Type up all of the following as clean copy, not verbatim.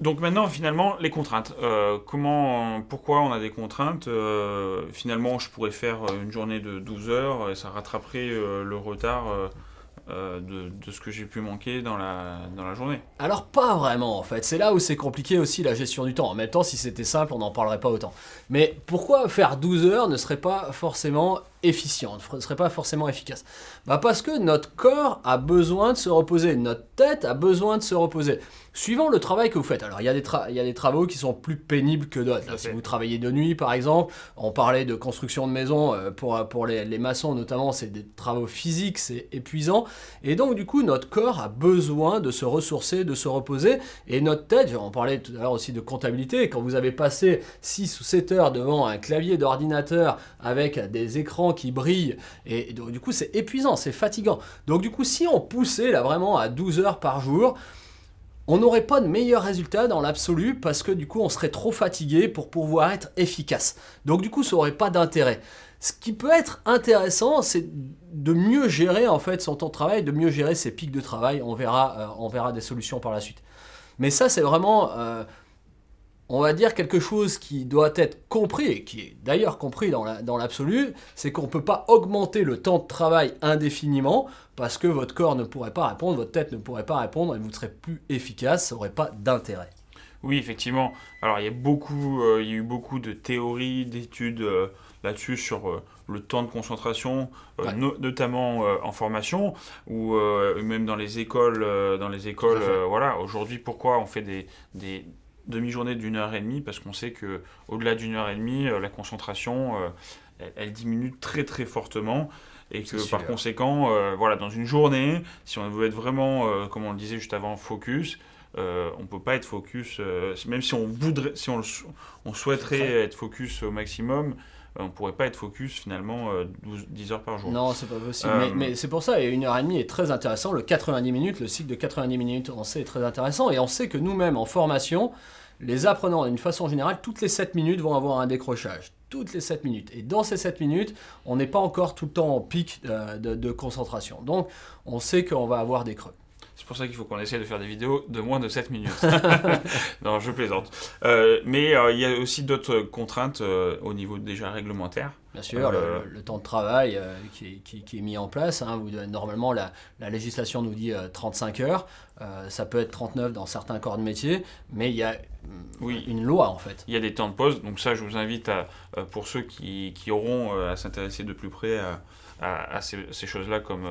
Donc maintenant, finalement, les contraintes. Pourquoi on a des contraintes? Finalement, je pourrais faire une journée de 12 heures et ça rattraperait le retard de ce que j'ai pu manquer dans la journée. Alors pas vraiment en fait, c'est là où c'est compliqué aussi la gestion du temps. En même temps, si c'était simple, on n'en parlerait pas autant. Mais pourquoi faire 12 heures ne serait pas forcément efficient, ne serait pas forcément efficace? Bah parce que notre corps a besoin de se reposer, notre tête a besoin de se reposer. Suivant le travail que vous faites. Alors il y a des travaux qui sont plus pénibles que d'autres. Tout à Si fait. vous travaillez de nuit par exemple, on parlait de construction de maison pour les maçons notamment, c'est des travaux physiques, c'est épuisant. Et donc du coup notre corps a besoin de se ressourcer, de se reposer. Et notre tête, on parlait tout à l'heure aussi de comptabilité, quand vous avez passé 6 ou 7 heures devant un clavier d'ordinateur avec des écrans qui brillent, et donc du coup c'est épuisant, c'est fatigant. Donc du coup si on poussait là vraiment à 12 heures par jour, on n'aurait pas de meilleurs résultats dans l'absolu parce que du coup on serait trop fatigué pour pouvoir être efficace. Donc du coup ça n'aurait pas d'intérêt. Ce qui peut être intéressant, c'est de mieux gérer en fait son temps de travail, de mieux gérer ses pics de travail. On verra des solutions par la suite. Mais ça, c'est vraiment, on va dire, quelque chose qui doit être compris, et qui est d'ailleurs compris dans l'absolu, c'est qu'on ne peut pas augmenter le temps de travail indéfiniment, parce que votre corps ne pourrait pas répondre, votre tête ne pourrait pas répondre, et vous ne serez plus efficace, ça n'aurait pas d'intérêt. Oui, effectivement. Alors, il y a eu beaucoup de théories, d'études là-dessus sur le temps de concentration, Ouais, notamment en formation ou même dans les tout à écoles. fait. Voilà. Aujourd'hui, pourquoi on fait des demi-journées d'une heure et demie? Parce qu'on sait que au-delà d'une heure et demie, la concentration, elle diminue très très fortement. Et C'est que par sûr. conséquent, voilà, dans une journée, si on veut être vraiment, comme on le disait juste avant, focus, on peut pas être focus, même si on voudrait, on souhaiterait Très. être focus au maximum, on pourrait pas être focus finalement 10 heures par jour. Non, c'est pas possible. Euh, Mais c'est pour ça, et 1 heure et demie est très intéressant. Le 90 minutes, le cycle de 90 minutes, on sait, est très intéressant. Et on sait que nous-mêmes, en formation, les apprenants, d'une façon générale, toutes les 7 minutes vont avoir un décrochage. Toutes les 7 minutes. Et dans ces 7 minutes, on n'est pas encore tout le temps en pic de concentration. Donc, on sait qu'on va avoir des creux. c'est pour ça qu'il faut qu'on essaie de faire des vidéos de moins de 7 minutes. Non, je plaisante. Mais il y a aussi d'autres contraintes au niveau déjà réglementaire. Bien sûr, Euh, le temps de travail qui est mis en place. Hein, normalement, la législation nous dit 35 heures. Ça peut être 39 dans certains corps de métier, mais il y a oui, une loi en fait. il y a des temps de pause, donc ça, je vous invite pour ceux qui auront à s'intéresser de plus près à ces choses-là, comme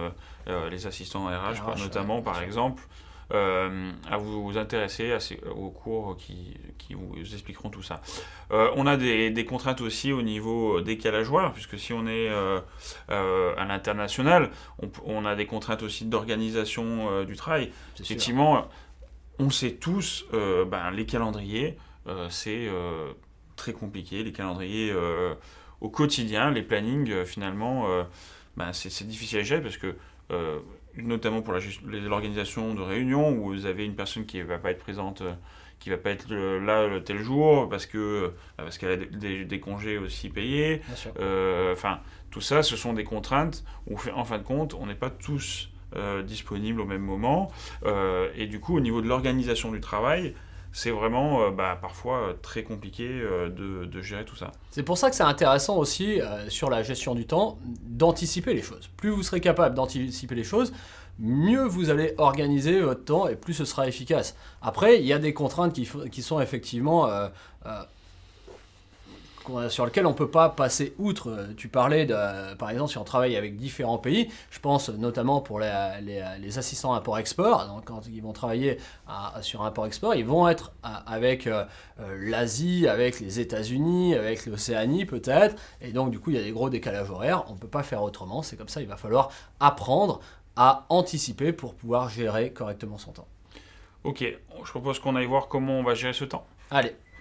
les assistants RH, RH, ouais, notamment, bien par sûr. exemple, à vous intéresser aux cours qui vous expliqueront tout ça. On a des contraintes aussi au niveau décalage horaire, puisque si on est à l'international, on a des contraintes aussi d'organisation du travail. C'est sûr. Effectivement, on sait tous, les calendriers, c'est très compliqué. Les calendriers au quotidien, les plannings, finalement, c'est difficile à gérer parce que, notamment pour l'organisation de réunions, où vous avez une personne qui ne va pas être présente, qui ne va pas être là tel jour parce qu'elle a des congés aussi payés. Bien sûr. Enfin, tout ça, ce sont des contraintes où, en fin de compte, on n'est pas tous disponibles au même moment. Et du coup, au niveau de l'organisation du travail, c'est vraiment parfois très compliqué de gérer tout ça. C'est pour ça que c'est intéressant aussi sur la gestion du temps d'anticiper les choses. Plus vous serez capable d'anticiper les choses, mieux vous allez organiser votre temps et plus ce sera efficace. Après, il y a des contraintes qui sont effectivement euh, sur lequel on ne peut pas passer outre. Tu parlais de, par exemple, si on travaille avec différents pays, je pense notamment pour les assistants import-export, donc quand ils vont travailler sur import-export, ils vont être avec l'Asie, avec les États-Unis, avec l'Océanie peut-être, et donc du coup il y a des gros décalages horaires, on ne peut pas faire autrement, c'est comme ça, il va falloir apprendre à anticiper pour pouvoir gérer correctement son temps. Ok, je propose qu'on aille voir comment on va gérer ce temps. Allez,